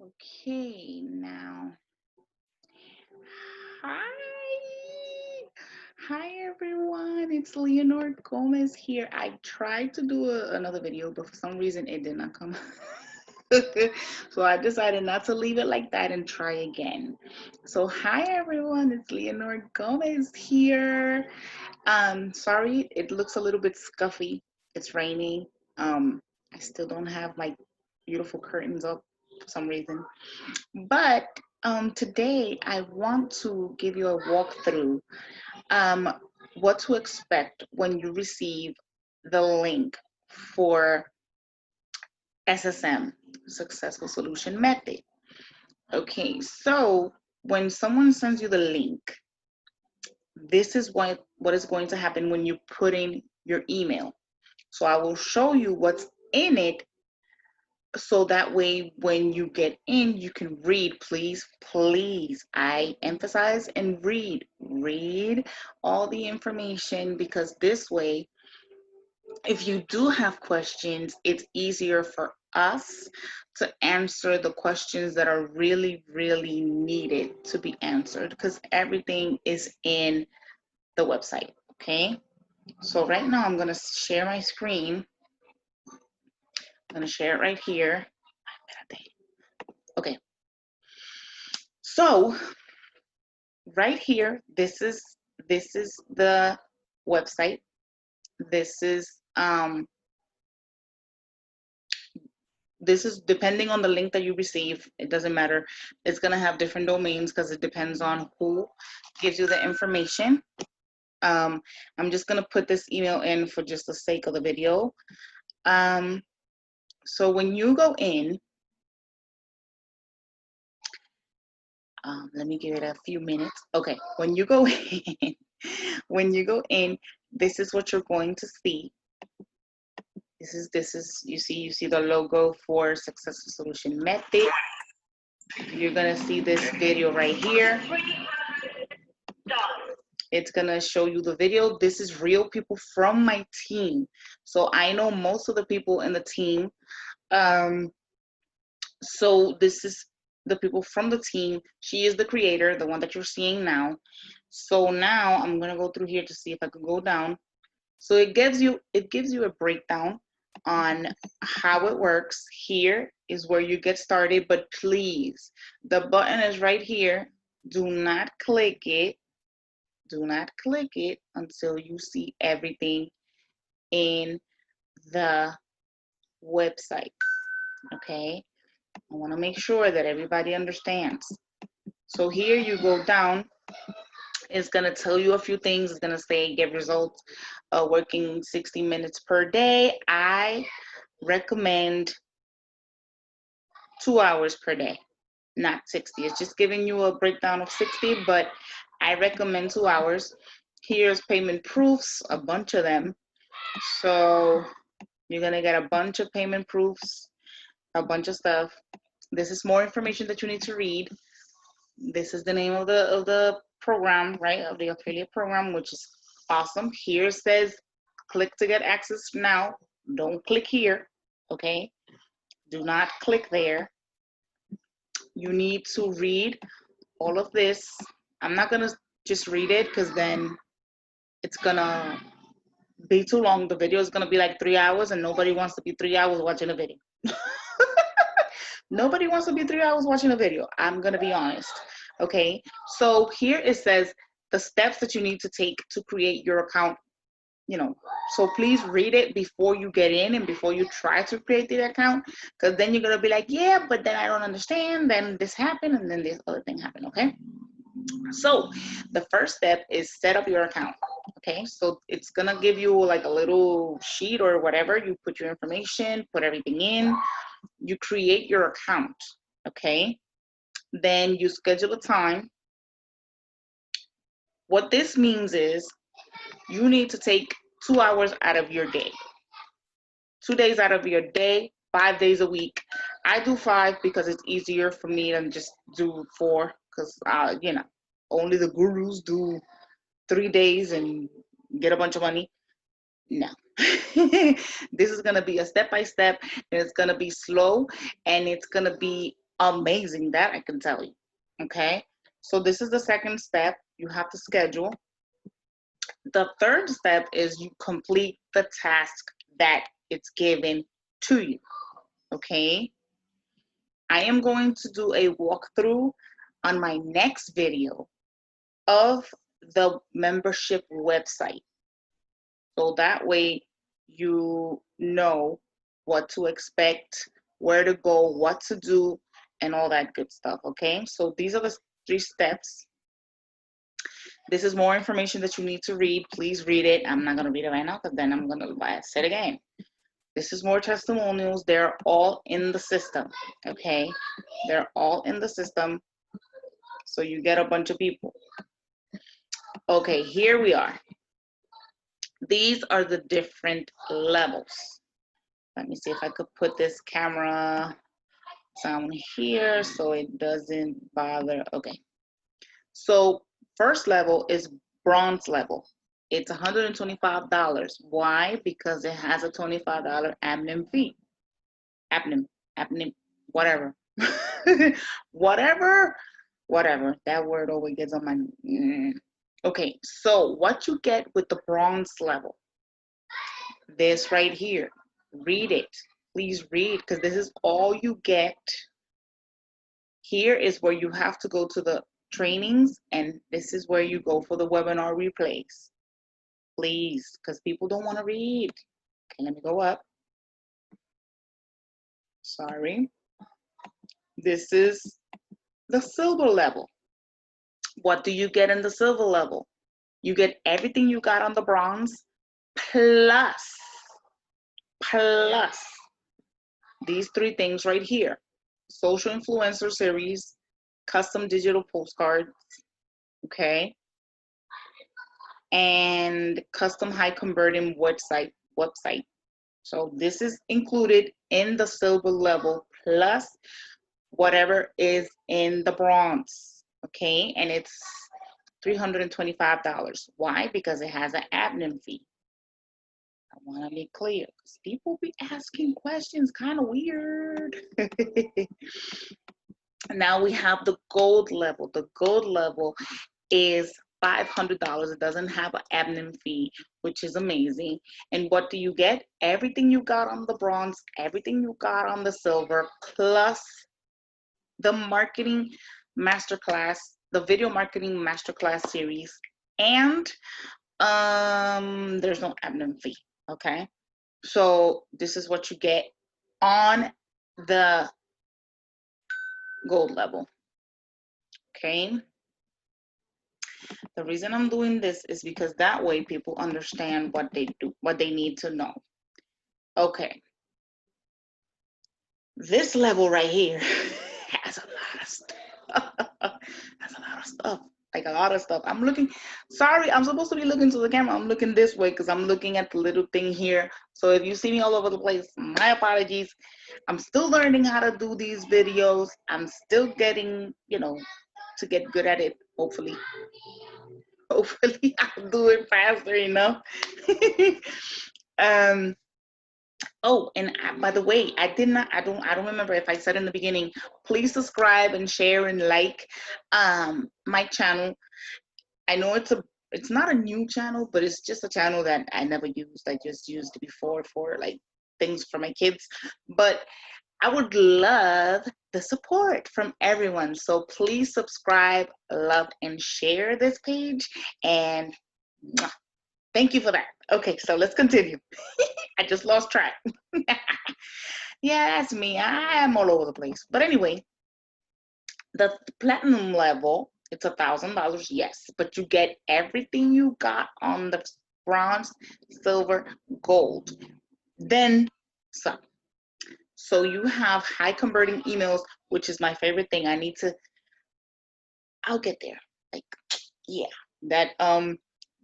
Okay, now, hi. Hi, everyone. It's Leonor Gomez here. I tried to do another video, but for some reason it did not come. So I decided not to leave it like that and try again. So hi, everyone. It's Leonor Gomez here. Sorry, it looks a little bit scuffy. It's raining. I still don't have my beautiful curtains up for some reason. But today I want to give you a walkthrough um, what to expect when you receive the link for SSM, Successful Solution Method. Okay, so when someone sends you the link, this is what is going to happen when you put in your email. So I will show you what's in it so that way when you get in you can read. Please, I emphasize and read all the information, because this way if you do have questions it's easier for us to answer the questions that are really needed to be answered, because everything is in the website. Okay, so right now I'm going to share my screen. I'm going to share it right here. Okay, so right here, this is the website. This is depending on the link that you receive. It doesn't matter. It's gonna have different domains because it depends on who gives you the information. I'm just gonna put this email in for just the sake of the video. So when you go in, let me give it a few minutes. Okay, when you go in, this is what you're going to see. This is you see the logo for Successful Solution Method. You're gonna see this video right here. It's gonna show you the video. This is real people from my team. So I know most of the people in the team. So this is the people from the team. She is the creator, the one that you're seeing now. So now I'm gonna go through here to see if I can go down. So it gives you a breakdown on how it works. Here is where you get started, but please, the button is right here. Do not click it. Do not click it until you see everything in the website. Okay? I want to make sure that everybody understands. So here you go down. It's going to tell you a few things. It's going to say get results working 60 minutes per day. I recommend 2 hours per day, not 60. It's just giving you a breakdown of 60, but I recommend 2 hours. Here's payment proofs, a bunch of them. So you're gonna get a bunch of payment proofs, a bunch of stuff. This is more information that you need to read. This is the name of the program, right? Of the affiliate program, which is awesome. Here it says click to get access now. Don't click here, okay? Do not click there. You need to read all of this. I'm not gonna just read it because then it's gonna be too long. The video is gonna be like 3 hours, and nobody wants to be 3 hours watching a video. Nobody wants to be 3 hours watching a video. I'm gonna be honest. Okay, so here it says the steps that you need to take to create your account. So please read it before you get in and before you try to create the account, because then you're gonna be like, yeah, but then I don't understand. Then this happened, and then this other thing happened. Okay. So the first step is set up your account. Okay, so it's gonna give you like a little sheet or whatever. You put your information, put everything in, you create your account. Okay, then you schedule a time. What this means is you need to take 2 hours out of your day, 2 days out of your day, 5 days a week. I do 5 because it's easier for me than just do 4, because only the gurus do 3 days and get a bunch of money. No. This is going to be a step by step, and it's going to be slow, and it's going to be amazing, that I can tell you. Okay, so this is the second step. You have to schedule. The third step is you complete the task that it's given to you. Okay, I am going to do a walkthrough on my next video of the membership website. So that way you know what to expect, where to go, what to do, and all that good stuff. Okay, so these are the 3 steps. This is more information that you need to read. Please read it. I'm not going to read it right now because then I'm going to say it again. This is more testimonials. They're all in the system. Okay, they're all in the system. So you get a bunch of people. Okay, here we are. These are the different levels. Let me see if I could put this camera down here so it doesn't bother. Okay. So first level is bronze level. It's $125. Why? Because it has a $25 admin fee. Admin, whatever. whatever. That word always gets on my... Okay, so what you get with the bronze level, this right here, read it. Please read, because this is all you get. Here is where you have to go to the trainings, and this is where you go for the webinar replays. Please, because people don't want to read. Okay, let me go up. Sorry. This is the silver level. What do you get in the silver level? You get everything you got on the bronze, plus these 3 things right here: social influencer series, custom digital postcards, okay, and custom high converting website. So this is included in the silver level, plus whatever is in the bronze, okay, and it's $325. Why? Because it has an admin fee. I want to be clear, because people be asking questions kind of weird. Now we have the gold level. The gold level is $500. It doesn't have an admin fee, which is amazing. And what do you get? Everything you got on the bronze, everything you got on the silver, plus the marketing masterclass, the video marketing masterclass series, and there's no admin fee. Okay, so this is what you get on the gold level. Okay, the reason I'm doing this is because that way people understand what they do, what they need to know. Okay, this level right here has a lot of stuff. Has a lot of stuff. Like a lot of stuff. I'm looking, sorry, I'm supposed to be looking to the camera. I'm looking this way because I'm looking at the little thing here. So if you see me all over the place, my apologies. I'm still learning how to do these videos. I'm still getting, you know, to get good at it, hopefully. Hopefully I'll do it faster enough. Oh, and by the way, I don't remember if I said in the beginning, please subscribe and share and like my channel. I know it's not a new channel, but it's just a channel that I never used. I just used it before for like things for my kids. But I would love the support from everyone. So please subscribe, love, and share this page. And thank you for that. Okay, so let's continue. I just lost track. Yeah, that's me. I am all over the place. But anyway, the platinum level, it's $1,000, yes, but you get everything you got on the bronze, silver, gold. Then some. So you have high converting emails, which is my favorite thing. I'll get there. Like, yeah, that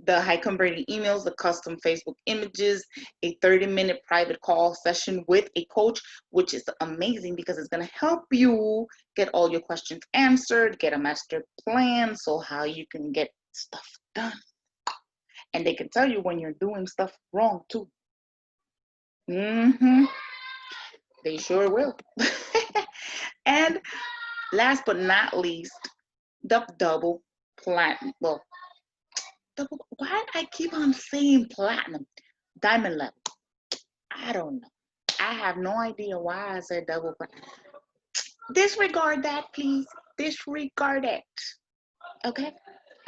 the high converting emails, the custom Facebook images, a 30-minute private call session with a coach, which is amazing because it's going to help you get all your questions answered, get a master plan, so how you can get stuff done. And they can tell you when you're doing stuff wrong too. They sure will. And last but not least, the double platinum. Well, double, why I keep on saying platinum? Diamond level. I don't know. I have no idea why I said double platinum. Disregard that, please. Disregard it. Okay?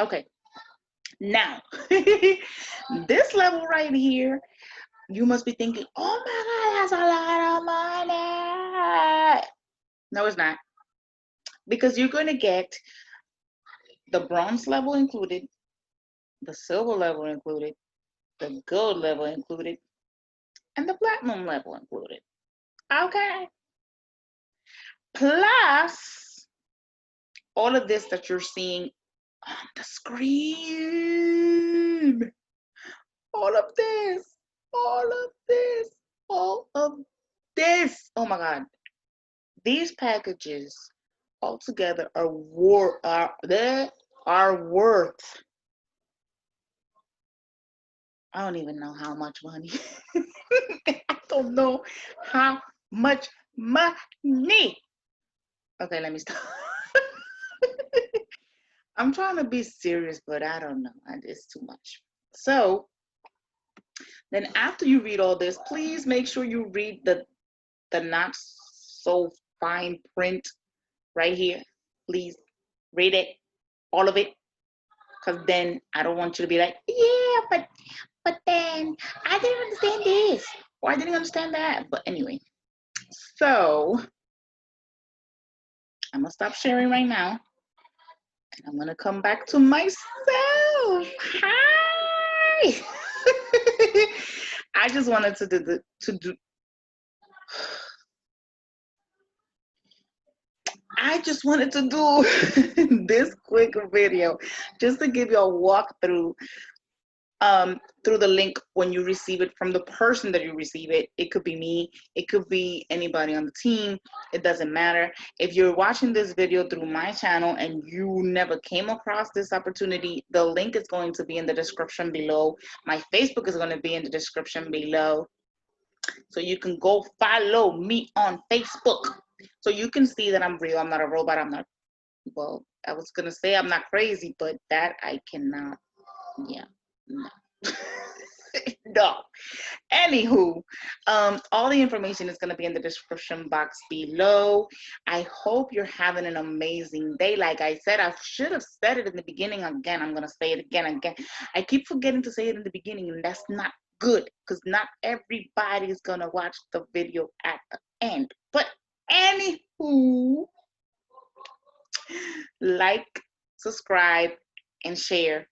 Okay. Now, this level right here, you must be thinking, oh my God, that's a lot of money. No, it's not. Because you're going to get the bronze level included, the silver level included, the gold level included, and the platinum level included. Okay. Plus all of this that you're seeing on the screen. All of this. All of this. All of this. Oh my God. These packages altogether are worth I don't even know how much money. I don't know how much money. Okay, let me stop. I'm trying to be serious, but I don't know. It's too much. So then after you read all this, please make sure you read the not so fine print right here. Please read it, all of it. Because then I don't want you to be like, yeah, but then I didn't understand this or I didn't understand that. But anyway, so I'm gonna stop sharing right now and I'm gonna come back to myself. Hi. I just wanted to do I just wanted to do this quick video just to give you a walkthrough through the link when you receive it from the person that you receive it. It could be me, it could be anybody on the team, it doesn't matter. If you're watching this video through my channel and you never came across this opportunity, the link is going to be in the description below. My Facebook is going to be in the description below. So you can go follow me on Facebook. So you can see that I'm real, I'm not a robot, I'm not, well, I was going to say I'm not crazy, but that I cannot, yeah, no. No. Anywho, all the information is going to be in the description box below. I hope you're having an amazing day. Like I said, I should have said it in the beginning. Again, I'm going to say it again. I keep forgetting to say it in the beginning, and that's not good because not everybody is going to watch the video at the end. But anywho, like, subscribe, and share.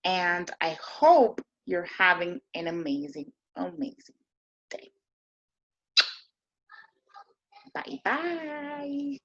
And I hope you're having an amazing, amazing day. Bye bye.